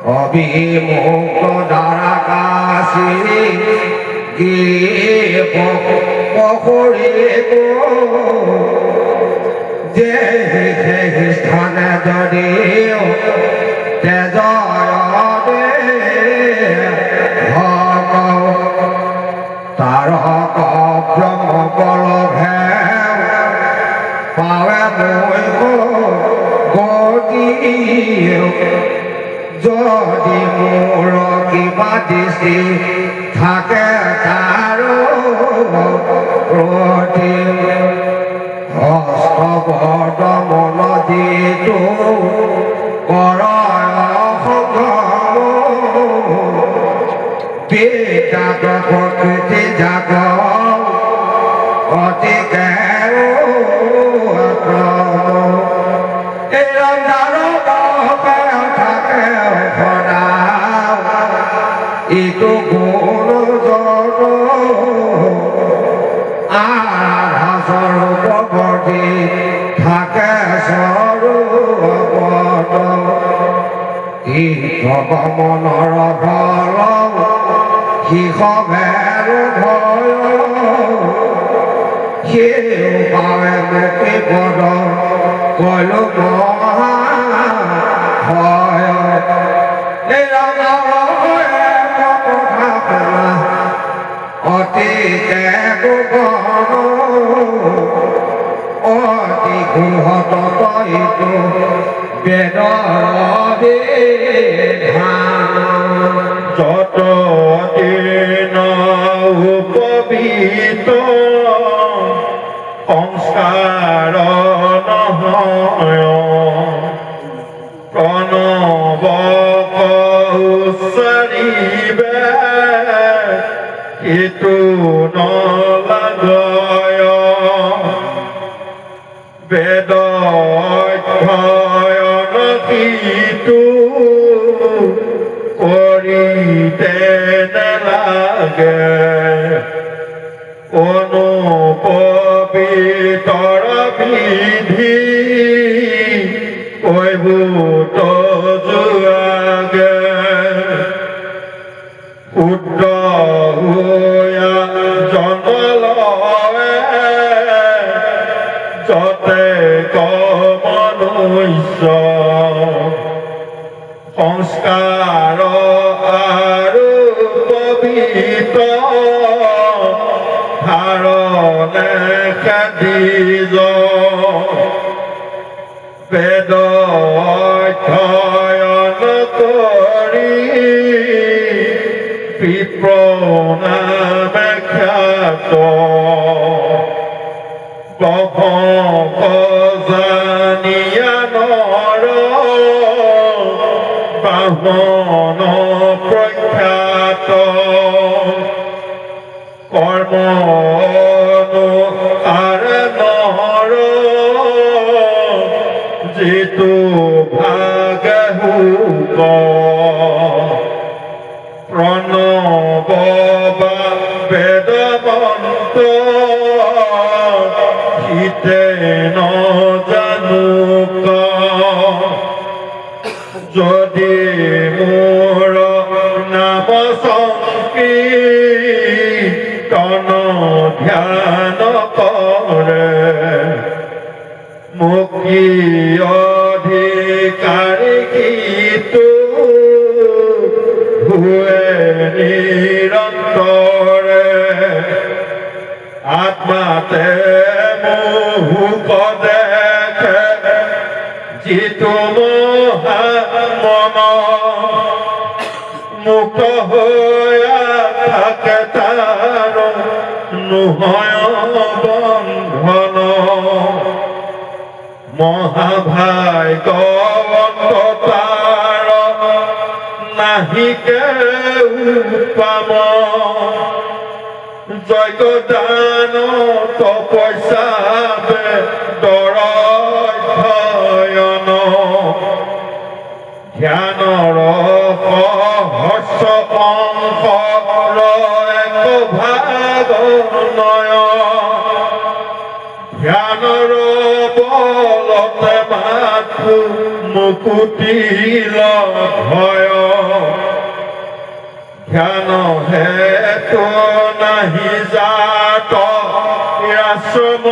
অবিমুক্ত দ্বাৰাকাশী গিয়ে পকৰিব যে স্থানে যদিও তেজয় তাৰক ব্ৰহ্মবল ভেৱ পাৱে মই গতি যদি মোৰ কিবা দৃষ্টি থাকে তাৰ প্ৰতি হস্তবৰ্ধমন যিটো কৰয় সংগম বিখ্যাত প্ৰকৃতি জাগ অতিকে ইটো গুণ জন স্বৰূপৱৰ্তী থাকে স্বৰূপত তীৰ্থগমনৰ ফল শিষভেৰ ভয় সেও পাৱে মুক্তি পদ কলো মহাভয় অতিকে গোপন অতি গুহত তইতো বেদৰ বিধান যত দিন উপবিত সংস্কাৰ নহয় প্ৰণৱ উচ্চাৰিবে ইটো নলাগয় বেদ অধ্যয়ন কিটো কৰিতে নেলাগে অনুপবিতৰ বিধি কৈভূত যোৱাগে শুদ্ধ হোৱা জনলয়ে যতে কমনুষ্য সংস্কাৰ আৰু পবিত্ৰ ধাৰণে খেদিজ বেদ অধ্যয়ন কৰি বিপ্ৰ নামে খ্যাত জানিয়া নৰ ব্ৰাহ্মণ প্ৰখ্যাত কৰ্ম অনুসাৰে নৰ যিটো ভাগে হুক প্ৰণৱ বা বেদমন্ত হিতে নজানুক যদি মোৰ নাম সংকীৰ্তন ধ্যান কৰে মুক্তি অধিকাৰী কিটো হুৱে নিৰন্তৰে আত্মাতে মোহক দেখে যিটো মন মুক্ত হৈয়া থাকে তাৰ নহয় বন্ধন মহাভাগ্যৱন্ত তাৰ নাহিকে পাম যজ্ঞ দান তপস্যা বেদৰ অধ্যয়ন ধ্যানৰ সহস্ৰ অংশৰ এক ভাগ নয় ধ্যানৰ বলতে মাথো মুকুতি ভয় ধ্যান হেতু নাহি জাত আশ্ৰম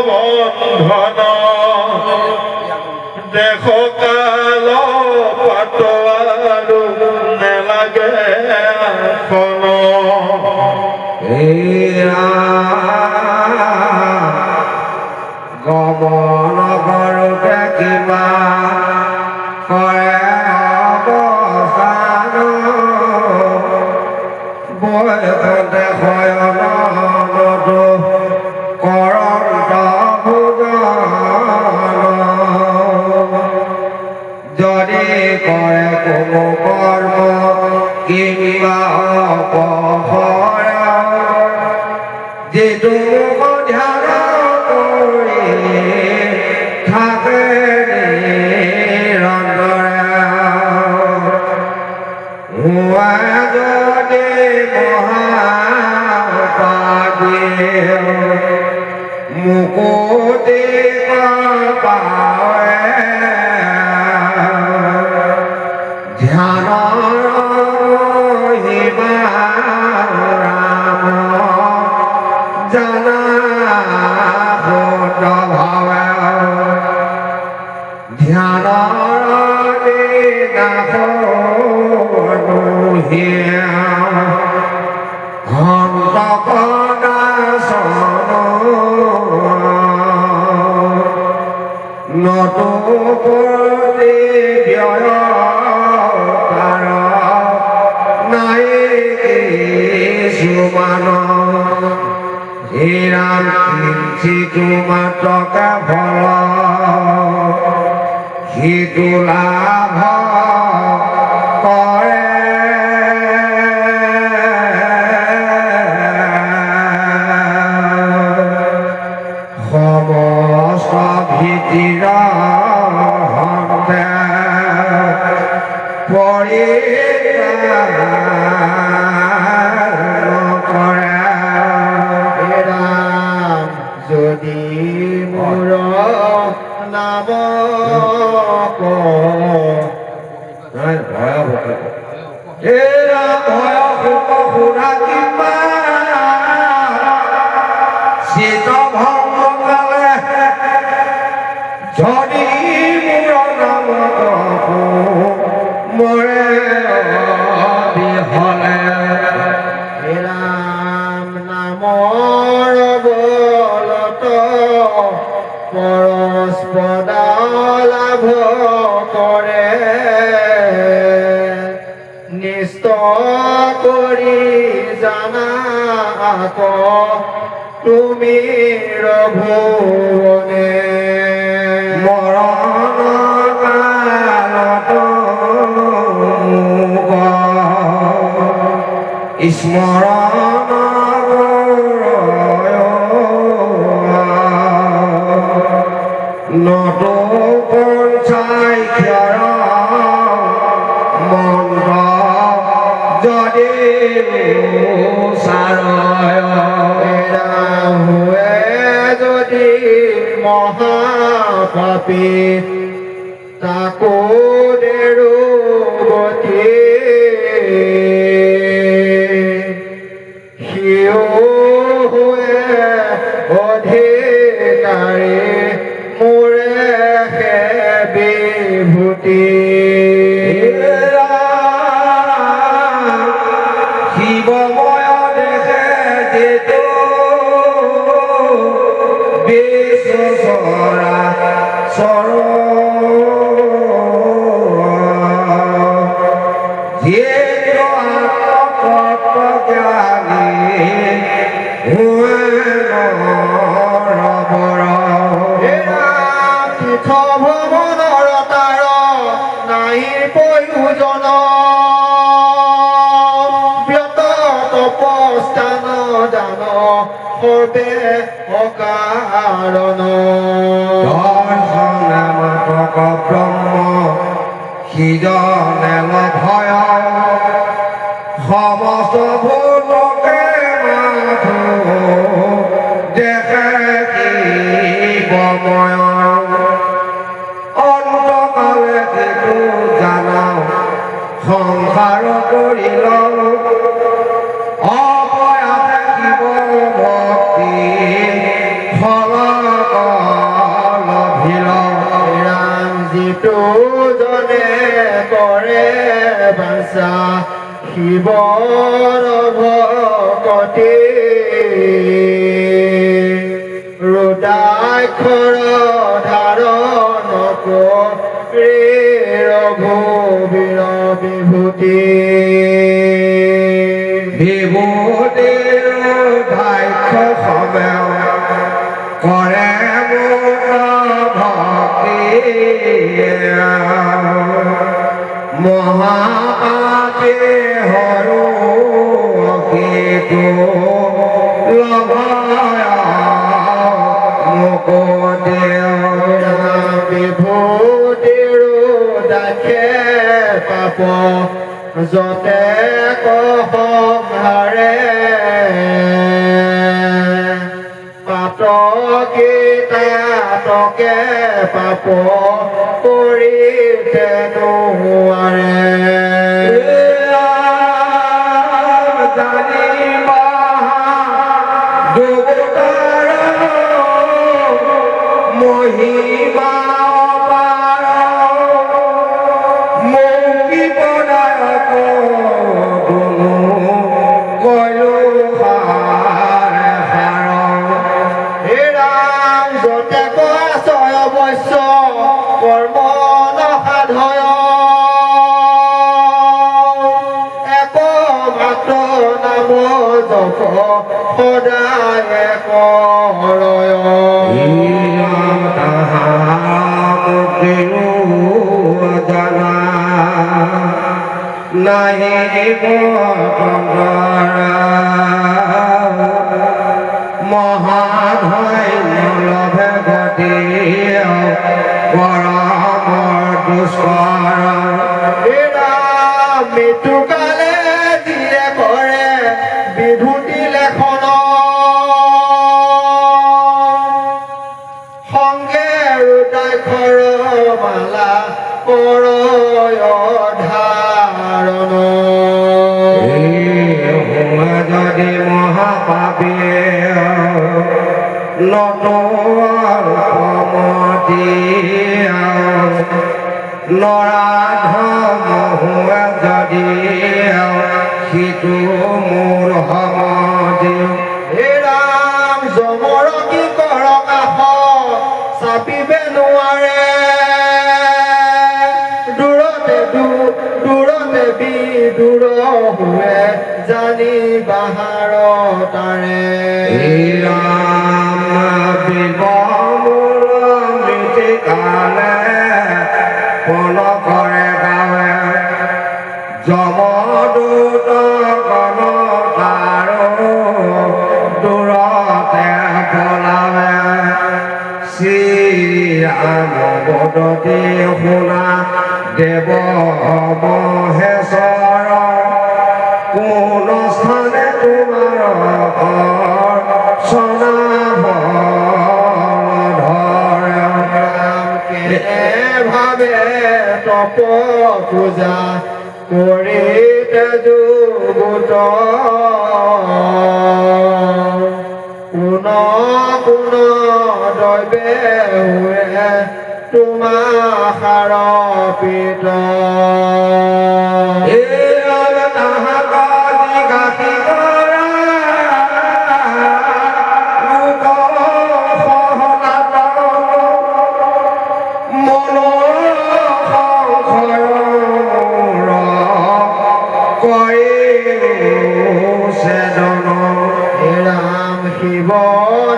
বন্ধন দেখ কাল পাতোয়াৰু নেলাগে আসন গমন কৰোঁতে কিবা কৰে অৱসান বয়সতে শয়নতো কৰন্ত ভোজন যদি কৰে কোনো কৰ্ম কিবা অপহৰ যিটো ধ্যান কৰি থাকে নিৰন্তৰে যদি মহাপাপী মুকুতি পাৱে ধ্যানৰ মহিমা ৰাম জানা শুদ্ধ ভাৱে ধ্যানৰ নতুন ব্যয় কাৰ নাই কিছুমান ৰাম কিঞ্চিত মাত্ৰকে ফল সিটো লাভ কৰে সমস্ত ভীতিৰ হন্তে পৰিত্ৰাণ কৰে ৰাম যদি মোৰ নাম ভয় শুনা কিবা চিত ভংগ কালে যদি মোৰ নাম মৰে বিহলে ৰাম নামৰ বলত পৰস্পদ লাভ কৰে নিশ্চয় কৰি জানা আক তুমি ৰঘুবনে মৰণ কালত স্মৰণ নতুন চাই ক্ষৰ মন্দ যদি চাৰয় ৰাহুৱে যদি মহাপাপী তাকো দেৰো গতি সিও हुए অধিকাৰী মোৰে হে বিভূতি শিৱময় দেখে যিটো বিশ্বচৰা চৰ যিটো আত্মজ্ঞানী তীৰ্থ ভ্ৰমণৰ তাৰ নাই প্ৰয়োজন ব্ৰত তপস্থান দান সৰ্বে অকাৰণ দৰ্শনাত্মক ব্ৰহ্ম সিজনে ভয় সমস্ত ভূতকে মাথো দেখে শিৱময় অন্তকালে সেইটো জানাও সংসাৰ কৰিল অপয়াসে শিৱ ভক্তি ফল লভিল ৰাম যিটো জনে কৰে বাঞ্ছা শিৱৰ ভকতি ৰুদ্ৰাক্ষৰ ধাৰণ কৰি ৰঘুবীৰ বিভূতি বিভূতিৰ ধাক্ষ সমেও কৰে মোৰ ভক্তি মহাপাপে হৰো অকৃতো লভয় মুকুতিৰ বিভূতিৰ দাখে পাপ যতে কহাৰে পাতকে পাপ কৰিতে নোৱাৰে জানিবা দুটাৰ মহিমা অপাৰ মুক্তি প্ৰদায়ক দুনু কলো সাৰ হে ৰাম যতে কয় অৱশ্য কৰ্ম নসাধয় একমাত্ৰ নাম জপ সদায় কৰয় মহাধন্য লভে গতি পৰমৰ দুষ্কৰ হে ৰাম মৃত্যুকালে যিয়ে কৰে বিভূতি লেখন সংগে ৰুদ্ৰাক্ষৰ মালা কৰয় ধাৰণ যদি মহাপাপী নমতি নৰাধমহুৱে যদি সিটো মোৰ সমতি হে ৰাম যমৰ কি কৰ কাষ চাপিবে নোৱাৰে দূৰতে বিদূৰ হুৱে জানি বাহাৰ তাৰে ৰাম বিবমূল মৃতিকালে পন কৰে গাৱে যমদূত গণ তাৰো দূৰতে পলাৱে শ্ৰীৰাম বদতি শুনা দেৱ মহেশ্বৰ কোন স্থানে তোমাৰ ভাবে তপ পূজা কৰিতে যুগুত কোন দৈৱে হুৱে তোমাৰ পিত শিৱ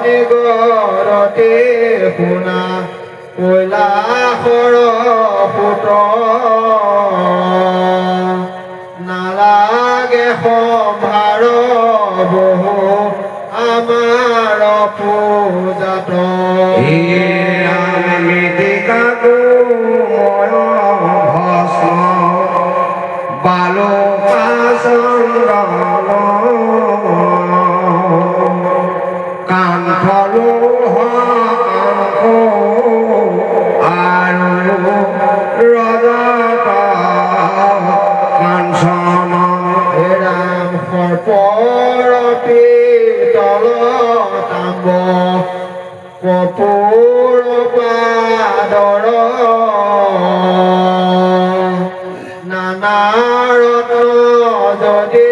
নিগৰতে শুনা কৈলাসৰ পুত নালাগে সম্ভাৰ বহু আমাৰ পূজাত বালুকা চন্দন কাণ্ঠলো আৰু ৰজত সৰ্পৰ পিতল তাম্ব কপোৰ পাদৰ নানা ৰত্ন যদি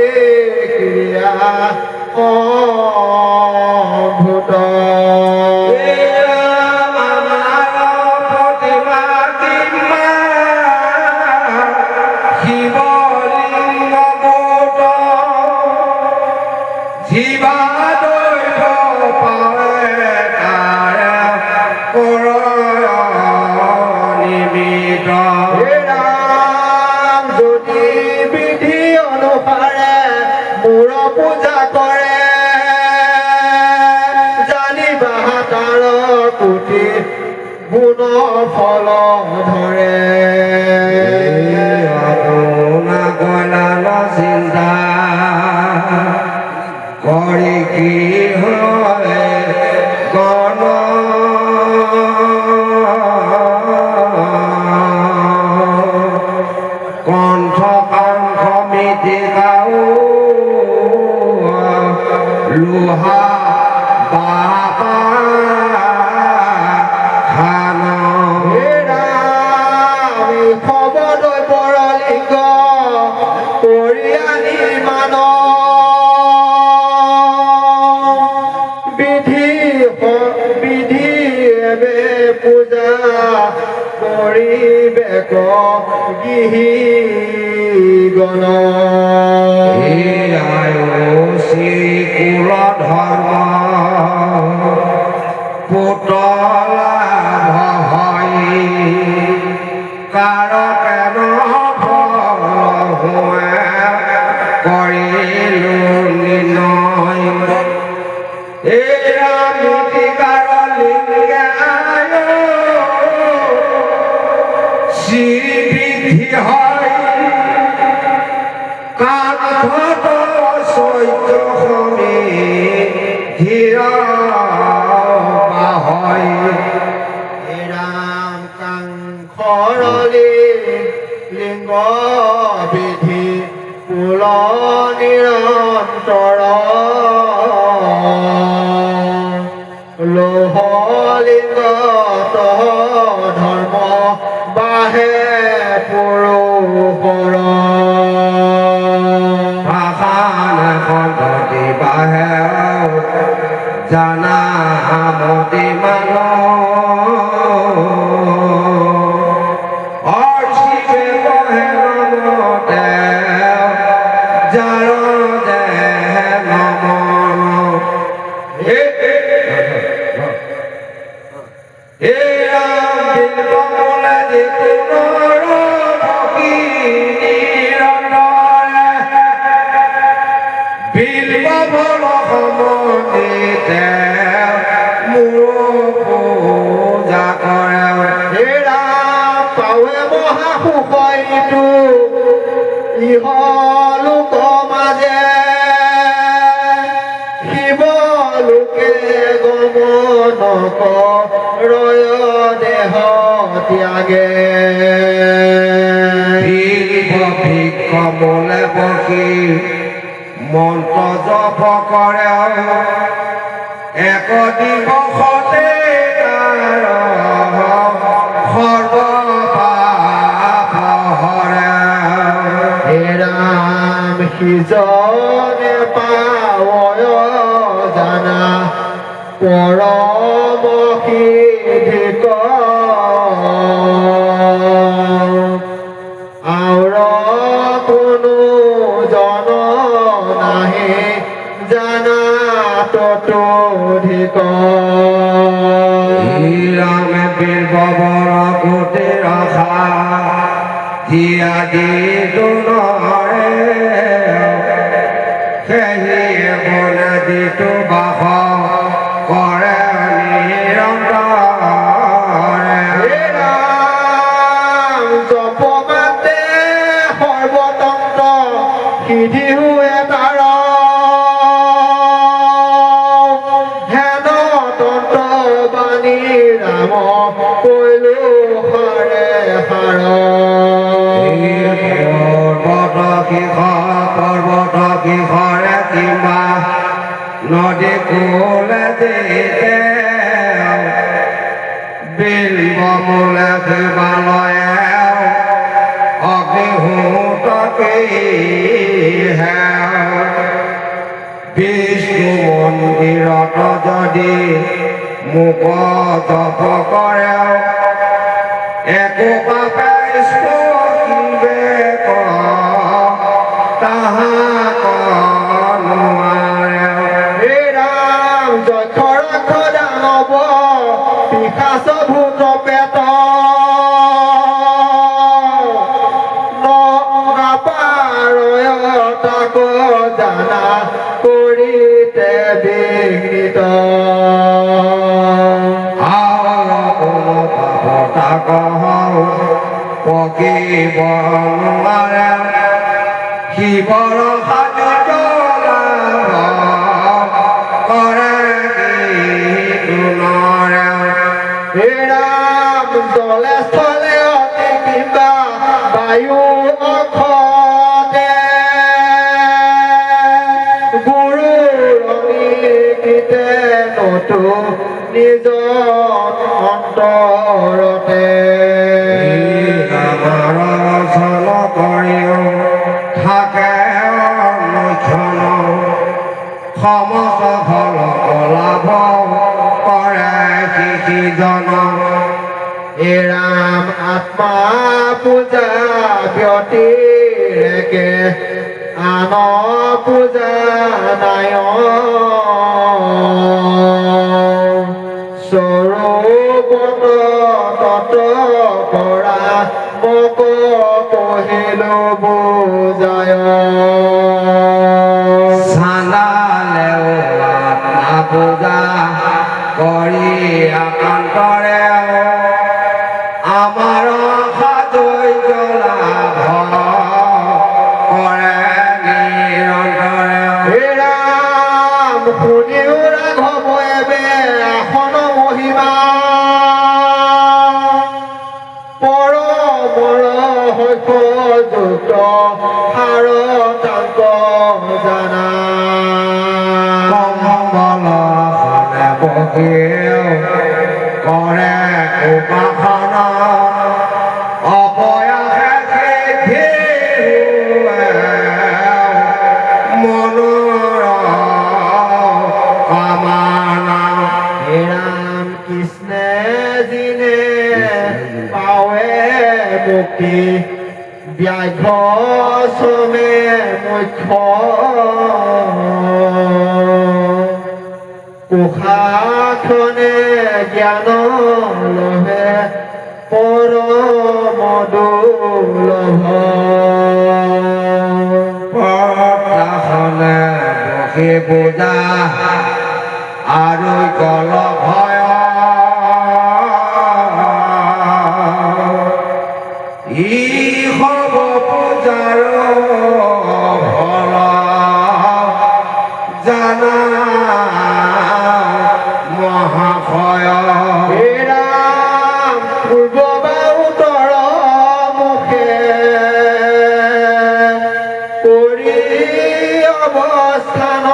ক্ৰিয়া ভূত যদি বিধি অনুসাৰে মূৰ পূজা কৰে জানিবা তাৰ কোটি গুণ ফল ধৰে চিন্তা কৰি কি হয় গণ কণ্ঠ কণ্ঠ মিতি গাও লোহা বাপা খান খবলৈ পৰলিংগ কৰি আনি মান বিধি এবে পূজা কৰিবেক গিহি গণ কুল ধৰ্ম পুতলা ভয় কাৰকেন কৰিলো নিৰ্ণয় এয়া নীতিকাৰ লিংগে শ্ৰীবৃদ্ধি হয় কাঠত সৈত সমে ধীৰ হয় ৰাম কাংখৰলি লিংগ বিধি কুল নিৰন্তৰ লৌহলিংগ তহ ধৰ্ম বাহে পুৰুষৰ ভাষান সন্ততি বাহে জানা মতি মান অৰ্চিবে বহে নমতে যাৰ যে নমন পাৱে মহাসুখইটো ইহলোক মাজে শিৱ লোকে গমন ৰয় দেহ ত্যাগে কমলে বসি মন্ত্ৰ জপ কৰে এক দিৱসতে ৰাম সিজনে পাৱয় জানা পৰম সিদ্ধিক আউৰ কোনো জন নাহি জানা ততোধিক ৰামে বীৰবৰ গোটে ৰখা দিয়া দি দুনৰে সেহিয়ে বনে দিটো বাস কৰে নিৰন্তৰে জপ মাতে সৰ্বতন্ত্ৰ সিদ্ধি হুৱে তাৰ হেন তন্ত্ৰ বাণী ৰাম কৈলো হাৰে হাৰ পৰ্বত শিখৰ হে বিষ্ণু মন্দিৰত যদি মোক জপ কৰে একো পাপে স্পৰ্শিবে তাহাক নোৱাৰে হে ৰাম যক্ষৰক্ষ দানৱ পিশাচ ভূত পেট নাপাৰয় তাক জানা কৰিতে বিঘ্নিত তাক পকিব নোৱাৰে শিৱৰ সাজু কৰে কি নোৱাৰে হে ৰাম জলে স্থলে অতি কিবা বায়ু অখতে গুৰু ৰঙিতে নতু নিজ অন্তৰতে আমাৰ চল কৰিও থাকে লক্ষণ সমস্ত ফল লাভ কৰে কৃষিজন হে ৰাম আত্মা পূজা ব্যতিৰেকে আন পূজা নাই স্বৰূপত তত কৰা মোক কহিলো বুজায় চান্দালেও আত্মা পূজা কৰি আকান্তৰে আমাৰ সাজৈ লাভ কৰে নিৰন্তৰে হে ৰাম শুনিও ৰাঘৱ এবে আসন মহিমা পৰমৰ যুক্ত সাৰ তাংক জানা কমলখনে বহিও কৰে উপাসনা অপয়াসে সিদ্ধি মনৰ কামনা হে ৰাম কৃষ্ণে জিনে পাৱে মুক্তি ব্যাঘ্ৰ সমে মুখ্য কুশাখনে জ্ঞান লভে পৰম দুৰ্লভ পৰতাখনে বহি পূজা আৰু কল ভয় ই সৰ্ব পূজাৰ ফল জানা মহাশয় হে ৰাম পূৰ্ব বা উত্তৰ মুখে কৰি অৱস্থান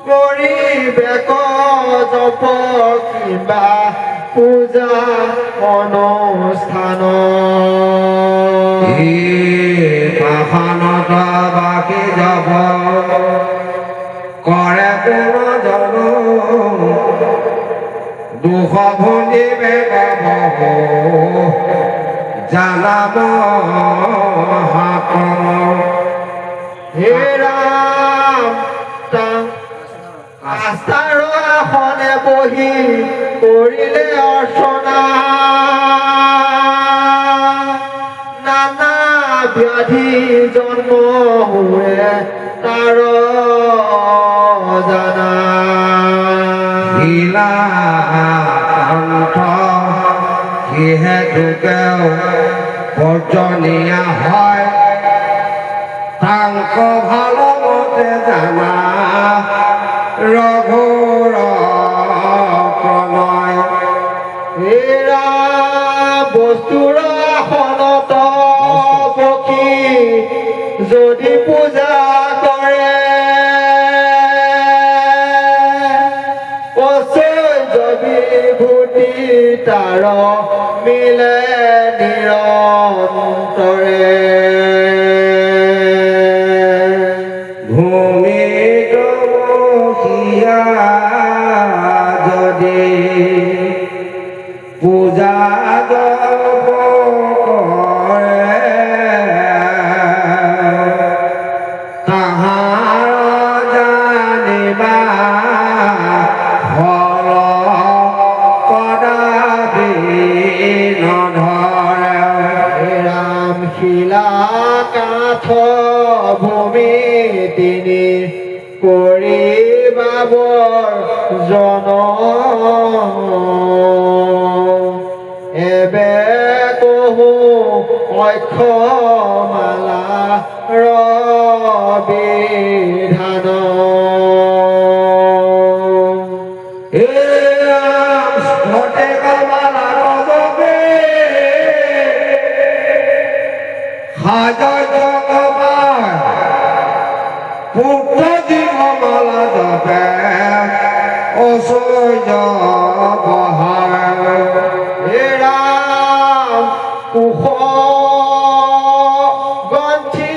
পৰিবেক জপ কিবা পূজা অনুষ্ঠান পাখনত বাকী যাব কৰে কোনো জানো দুখ ভুলিবে কব জানাব হাতম হে ৰাম আস্থাৰ আসনে বহি কৰিলে অৰ্চনা নানা ব্যাধি জন্ম হুৱে তাৰ জানা শিলা কণ্ঠ যিহেতুকেও বৰ্জনীয়া হয় তাংক ভালমতে জানা ৰঘুৰ প্ৰণয় হে ৰাম বস্তুৰ আসনত বহি যদি পূজা কৰে ঐশ্বৰ্য বিভূতি তাৰ মিলে নিৰ অন্তৰে ভূমিত বসিয়া যদি পূজা জপ কৰে তাহাৰ জানিবা ফল কদাপি নধৰে ৰাম শিলা কাঠ ভূমি তিনি কৰিবাবৰ জন এবে কহো অক্ষমালা ৰবিধান ঘটে কমালা গজবে হাজয় জগমায় পুত্ৰ জীবমালা জপে অসূৰ্য বহায় ৰাম কুশ গন্থি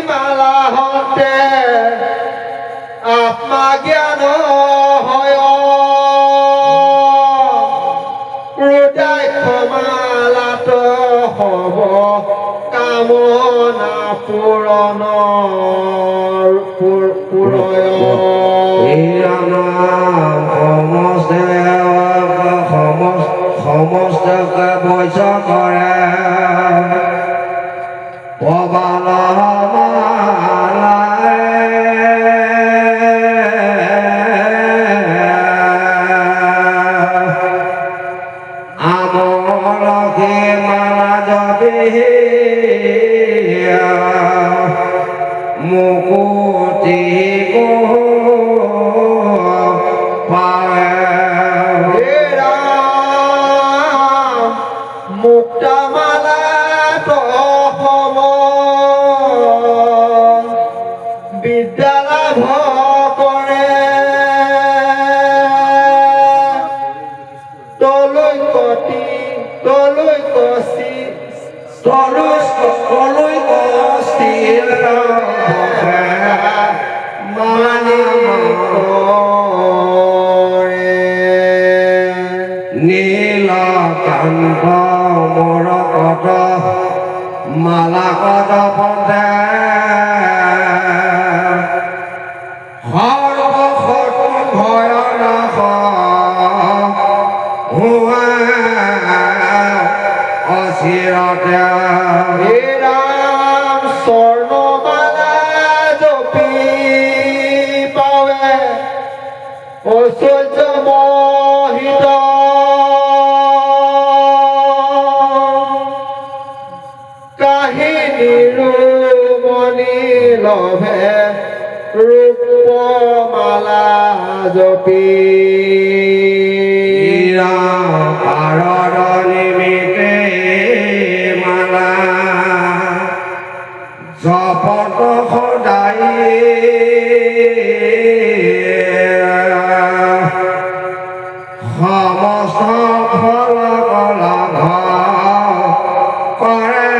মালা হন্তে আত্মা জ্ঞান হয় ৰুদ্ৰাক্ষ মালাত হব কামনা পূৰণ সমস্তকে বৈশ কৰে পবাল আমলকে মালা যাবে মুকুতি মুক্তামালা সম বিদ্যা লাভ কৰে তলৈ কটি তলৈ কচি তলৈ কস্তিৰ মানি নীলকান্ত মৰকত মালাকত পদে সৰ্বশত্ৰু ভয়নাশ হোৱা অচিৰতে ৰাম স্বৰ্ণমালা জপি পাৱে ঐশ্বৰ্য মোহিত কাহিনীৰো মণি লভে ৰূপমালা জপি পাৰৰ নিমিতে মালা জপত সদায় সমস্ত ফল লাভ কৰে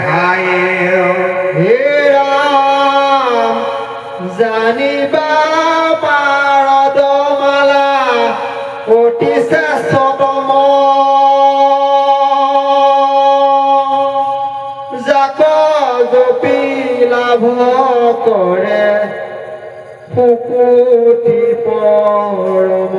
ঠাই ৰাম জানিবা পাৰদ মালা অতি শ্ৰেষ্ঠতম যাক জপি লাভ কৰে শুকুতি পৰম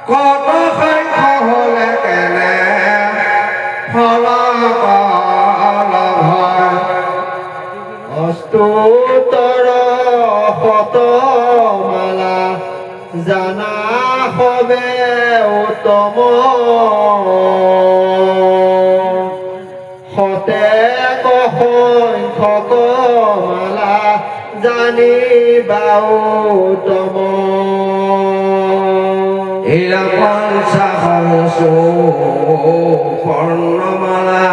কত সংখ্য হলে কেনে ফল অস্তুতৰ শতমালা জানা হবে উত্তম সতে সংখ্যক মালা জানিবা উত্তম এৰা পঞ্চাশ স্বৰ্ণমালা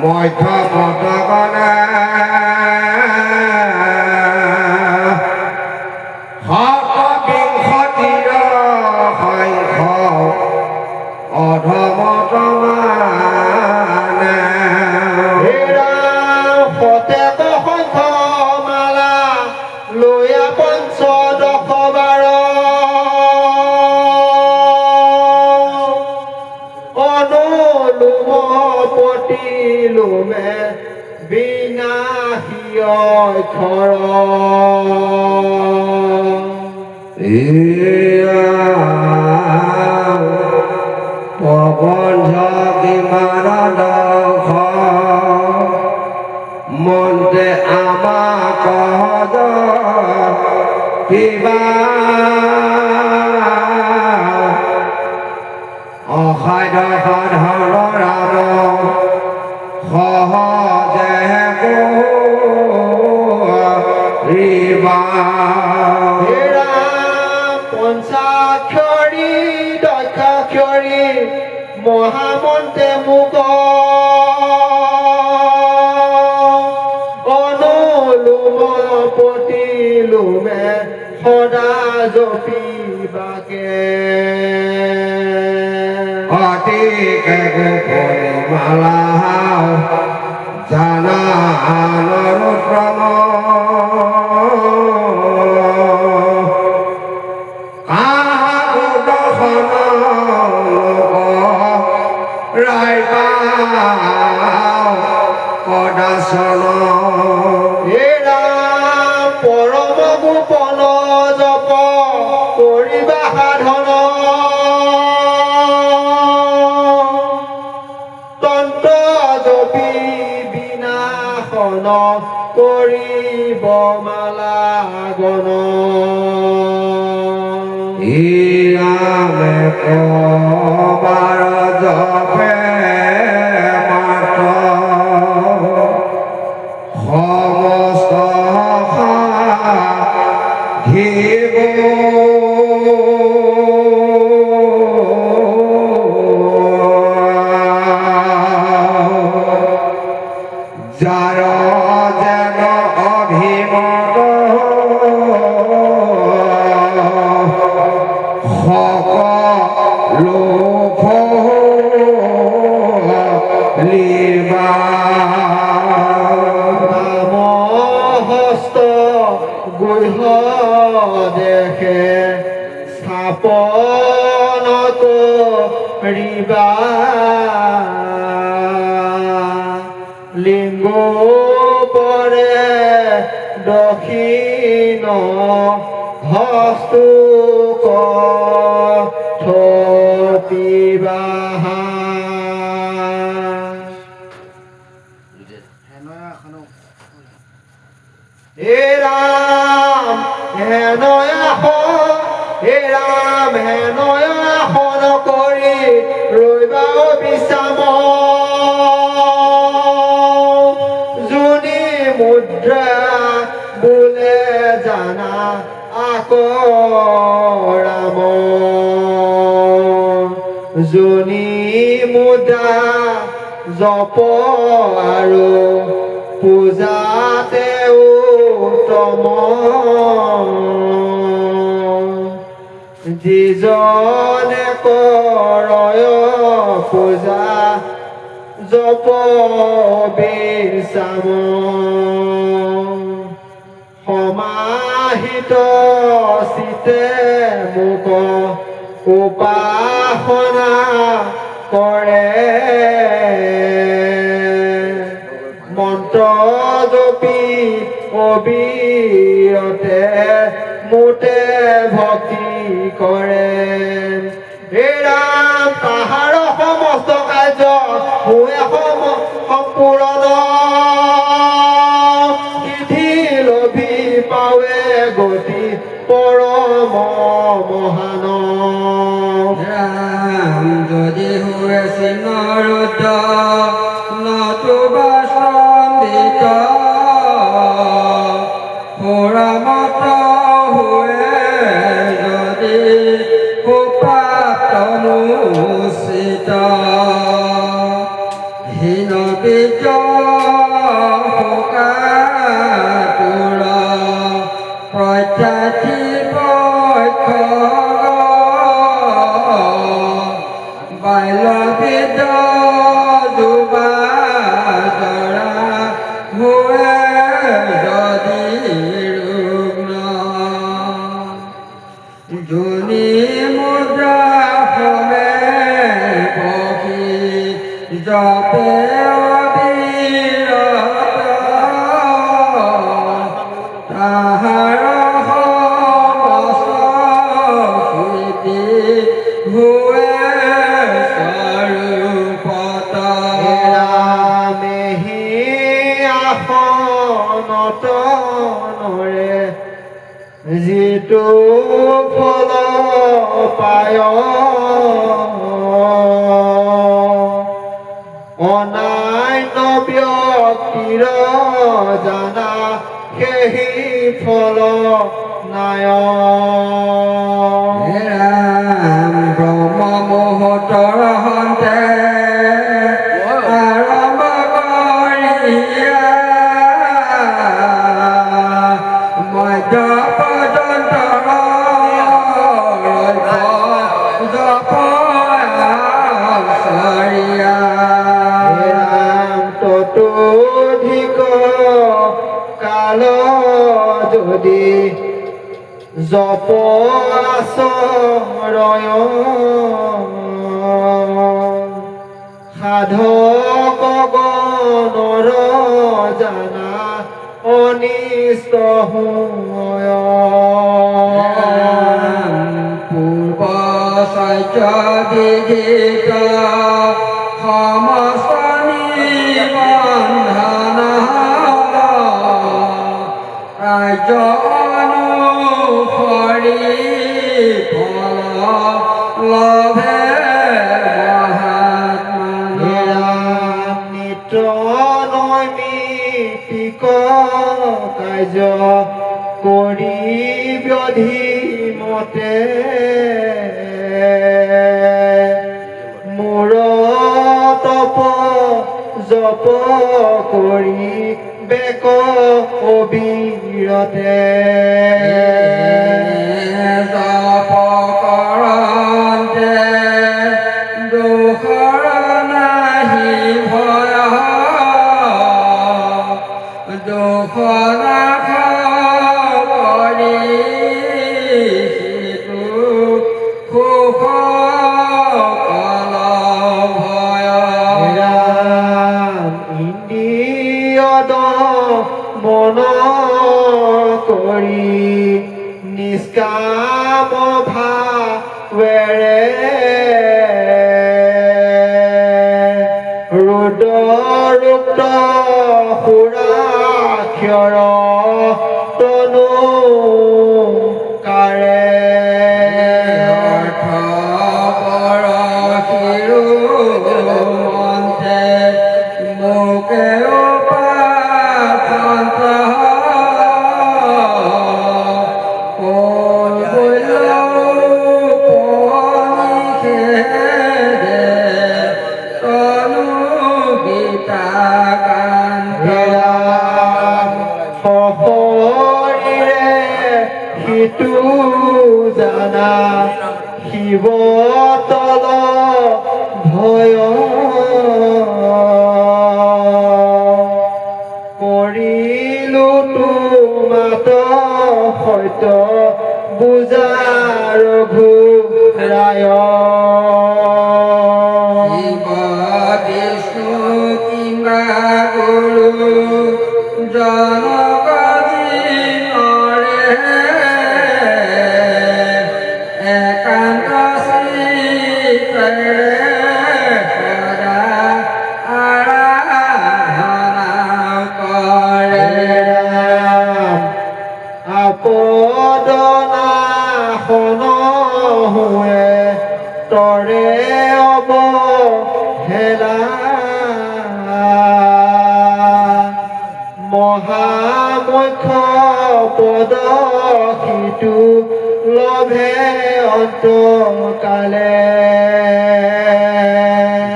মধ্য পদকনে শতবিংশতিৰ সংখ্যক অধমতমানে শতেক সংখ্যক মালা লৈয়া পঞ্চদশ বাৰ অনুলোম প্ৰতিলোমে বিনাশী অক্ষৰ প্ৰবন্ধ কিমান দশ মন্তে আমাক কিবা অসাধ্য সাধন ৰাম সহজে কৰিবা পঞ্চাক্ষৰী দক্ষাক্ষৰী মহামন্ত্ৰে মোক অনুলোম প্ৰতিলোমে সদা জপিবাকে অতিকে গোপনী মালা জানা নৰোত্তম কাহু দৰ্শন ৰাইবা কদাচন পৰম গোপন জপ কৰিবা সাধন তন্ত্ৰ জপি বিনাশন কৰিব মালা গণ ইয়ামে কবাৰ জপে মাত্ৰ সমস্ত ঘিব যাৰ যেন অভিমত সকলো লিবা হস্ত গুহ দেখে স্থাপন কৰিবা লিংগ পৰে দক্ষিণ হস্তু থপিবা হে ৰাম হেনয়াসন কৰি ৰৈবা বিচাম যোনি মুদ্ৰা বোলে জানা আকৌ ৰাম যোনি মুদ্ৰা জপ আৰু পূজাতে উত্তম যিজনে কৰয় পূজা জপ বিচাম সমাহিত চিতে মোক উপাসনা কৰে মন্ত্ৰ জপি অবিৰতে মোতে ভক্তি কৰে হে ৰাম তাহাৰ সমস্ত কাৰ্য হোৱে সম্পূৰ্ণ সিদ্ধি লভি পাৱে গতি পৰম মহান ৰাম যদি হুৱে চিনৰুত নতুবা সম্বিত পুৰামত হুৱে যদি সুপ্ৰাপ্ত মুচিত হীন বীজ কাতুৰ প্ৰত্যাৰ্থী পক্ষ বাল্যবিদ যুৱা জৰা হোৱে যদি ৰুগ্ন জুনি মুদ্ৰা সবে পখি জপে অবিৰত তাহাৰ সমস্তি হোৱে স্বৰূপত মেহি আসনত নৰে যিটো ফল পায় অনান্য ব্যক্তিৰ জানা সেই ফল নায় ৰাম ব্ৰহ্ম মুহূৰ্তৰ হন্তে আৰম্ভ কৰিয়া মধ্য পৰ্যন্ত জপ চৰিয়া ততোধিক কাল যদি জপ আচৰয় সাধক গণৰ জানা অনিষ্ট হয় পূৰ্ব শৈত্য বিদিত সমস্ত নিবন্ধন ৰাজ্য অনুসৰি ফল লভে মহাত্মা নিত্য নৈমিত্তিক কাৰ্য কৰি ব্যাধি মতে মূৰ তপ জপ কৰি বেক অবিৰতে জপ কৰন্তে দোষৰ নাহি ভয় দোষ নাশ কৰি সিটো সুখ কল ভয় ইন্দ্ৰিয়দ মন কৰি নিষ্কাম ভাৱেৰে ৰুদ্ৰৰুক্ত সুৰাক্ষৰ তনু কাৰে অৰ্থ পৰশিৰো মন্তে মোকে উপাসন্ত কোন পনিষেধে তনু গীতা কান্তে শৰীৰে সিটো জানা শিৱ তল ভয় কৰিলো তোমাত সত্য বুজা ৰঘুৰায় শিৱ বিষ্ণু কিম্বা গুৰু জনক জিনৰে একান্ত চিত্তেৰে সদা আৰাধনা কৰে আপদনাশন হুৱে তৰে অৱহেলা মহামুখ্য পদ সিটো লভে অন্তকালে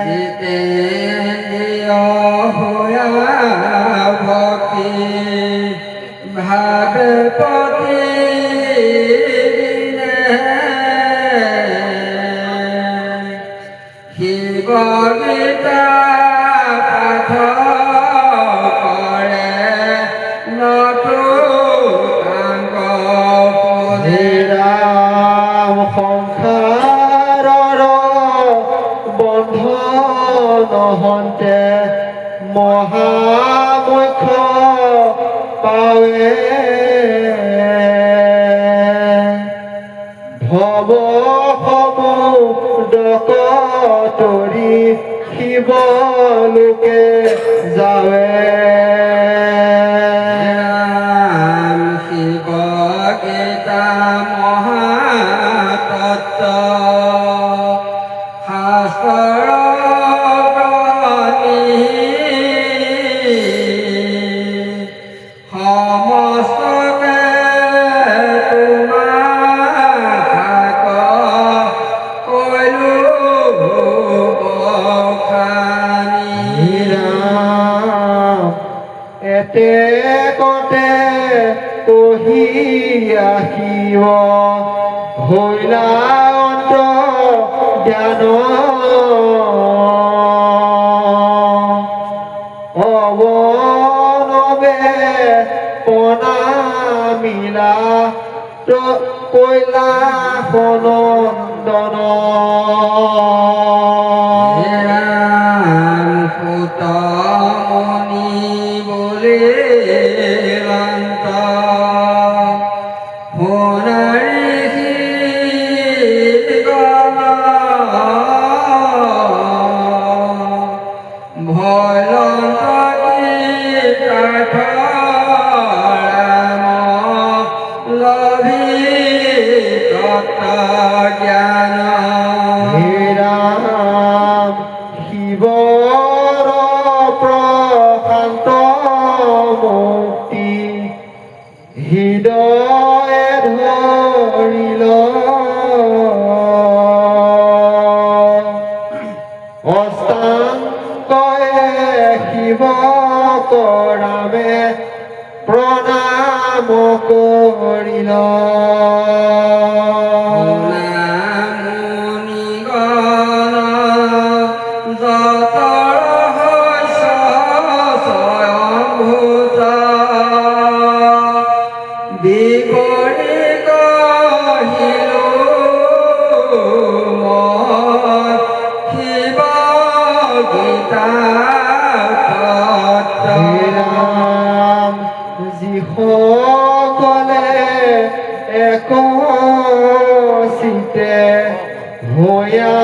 জিতেন্দ্ৰিয় হোৱা ভক্তি ভাবে প্ৰতিদিনে শিৱ গীতা পাঠ কৰে নতুন হে ৰাম সংসাৰৰ বন্ধনহন্তে মহামুখ্য পাৱে ভৱ সমুদ্ৰক তৰি শিৱ লোকে যাৱে ৰাম শিৱ গীতা মহাতত্ত্ব শাস্ত্ৰ সমস্তকে তোমাৰ কৈলো বখানি ৰাম এতে কতে কহি আহিব হৈলা অন্ত জ্ঞান অৱনবে প্ৰণামিলা কৈলা সনন্দন ৰাম সুত মণি বোলে লন্ত সোণাৰী গণ ভয়ন্ত কাঠ ৰাম লভি তত্ত্ব জ্ঞান হে ৰাম শিৱৰ প্ৰশান্ত মুক্তি হৃদয়ে ধৰিল অষ্টাংগয়ে শিৱক ৰামে প্ৰণাম কৰিল মুনিগণ যত ৰহস্য স্বয়ংভূত বিৱৰি কহিলো মই শিৱ গীতা তত্ত্ব হে ৰাম যিসকলে একচিতে হৈয়া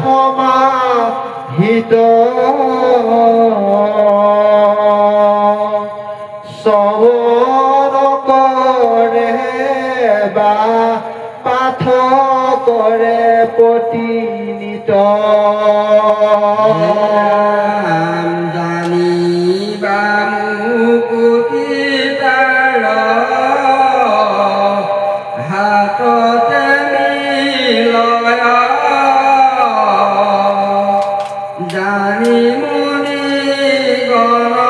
সমাহিত শ্ৰৱণ কৰে বা পাঠ কৰে প্ৰতিনিত ৰাম জানিবা মুকুতি তাৰ হাততে মিলয় জানি মুনি গণাঙ্ক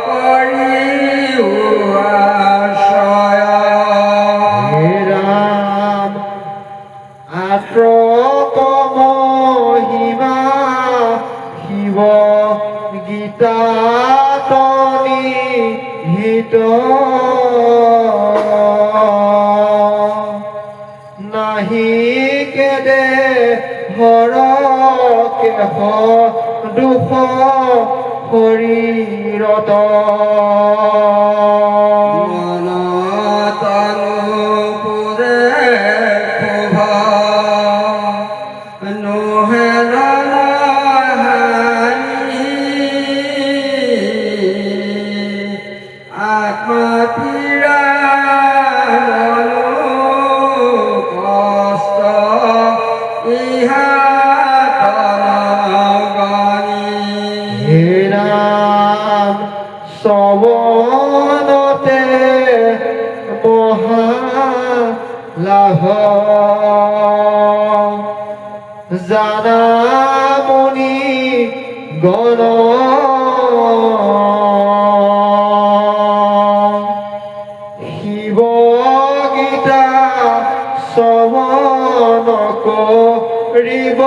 কৰি আশ্ৰয় হে ৰাম আত্ৰক মহিমা শিৱ গীতা তনি হিত নাহি কেদে হৰ কেশ দুখ শৰীৰত মন তনু পুৰে শুভ নোহে হানি আত্মা পীড়া মনো কষ্ট ইহা তনগনি হে ৰাম শ্ৰৱণতে মহা লাভ জানা মুনি গণ শিৱ গীতা শ্ৰৱণ কৰিব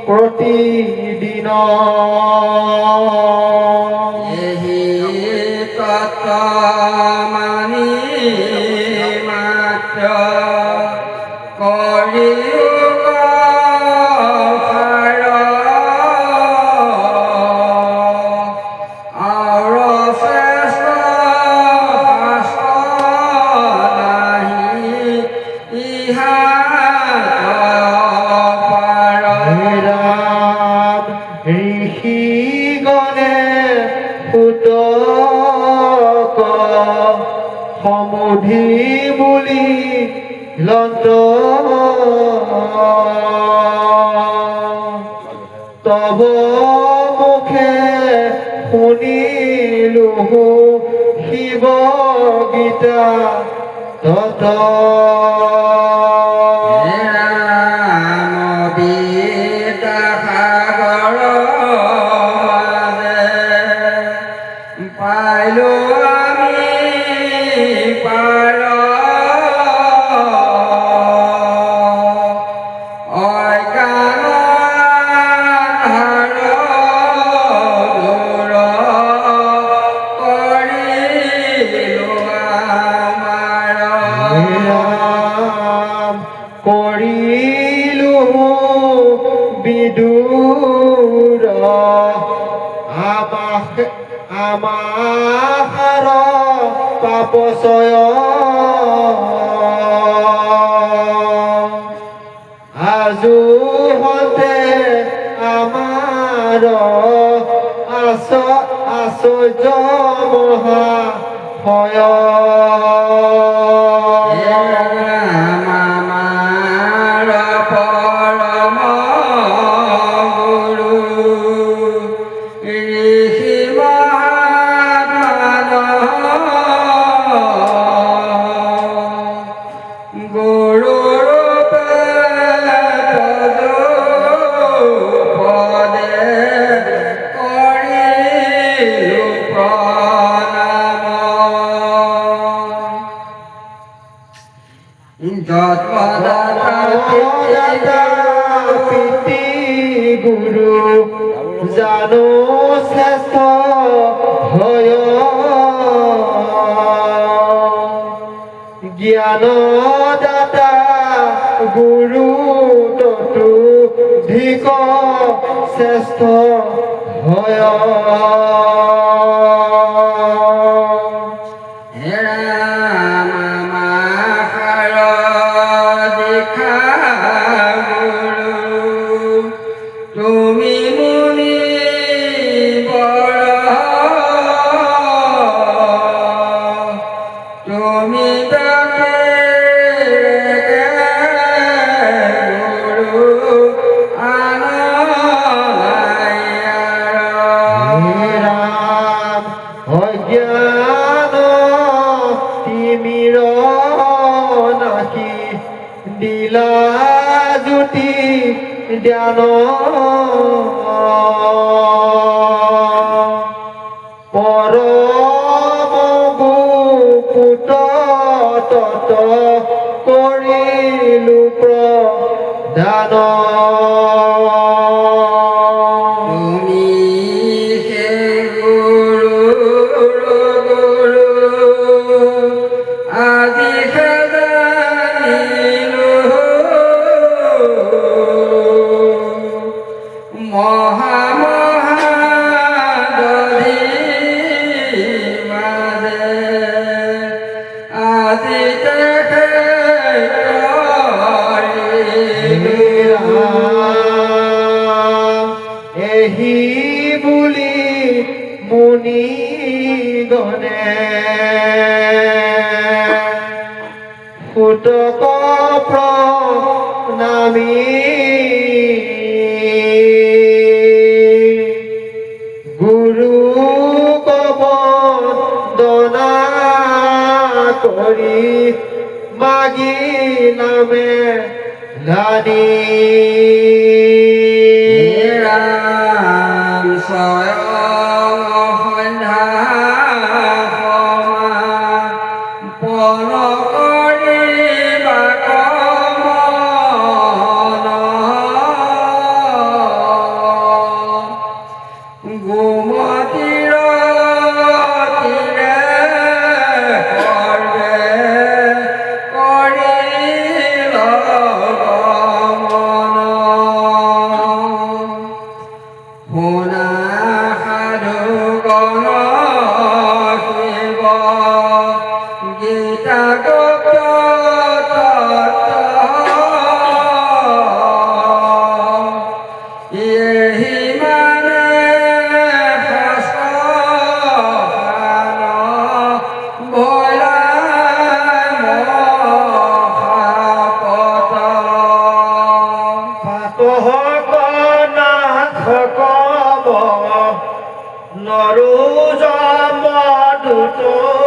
প্ৰতিদিন এহি তত্ত্ব মানি মাত্ৰ কৰিও সাৰ আৰু শ্ৰেষ্ঠ শাস্ত্ৰ নাহি ইহাত পাৰ। ৰাম ঋষিগণে পুতক সমুধি বুলি লন্ত তব মুখে শুনিলো শিৱ গীতা তত ৰাম বিদ্যাসাগৰ মাজে পাইলো আমি পাৰ অজ্ঞান আন্ধাৰ দূৰ কৰিলো আমাৰ। ৰাম কৰিলো বিদুৰ আমাৰ পাপচয় আজু হতে আমাৰ আশ্চৰ্য মহা হয় আমাৰ পৰম গুৰু ঋষি মহাত্মা গুৰু ৰূপে পদে কৰিলো প্ৰণাম। দাদা পিতৃ গুৰু জানো শ্ৰেষ্ঠ হয় জ্ঞান দাতা গুৰু ততু ধিক শ্ৰেষ্ঠ হয় ৰাম আমাৰ দেখা গুৰু তুমি মুনি বৰ তুমি তাকে গুৰু আন নাই আৰু। ৰাম অজ্ঞান তিমিৰ নাহি দিলা জ্যোতি জ্ঞান পৰম গুপুত তত কৰিলো প্ৰদান তুমি হে গুৰু আজি জানিলো মহা মহাদধি মাজে আজি এহি বুলি মুনি গণে ফুটক প্ৰণামী গুৰু বন্দনা কৰি মাগি নামে লানি ৰাম স্বয়ং সন্ধ্যা পন কৰিবা কমন গোমতীৰ তীৰে সৰ্বে কৰিল গমন শুনা সাধু গণ শিৱ গীতা গুপ্ত এহি মানে শাস্ত্ৰখান ভোলা মহাপত পাতহক নাথ কব নৰো জম দুটো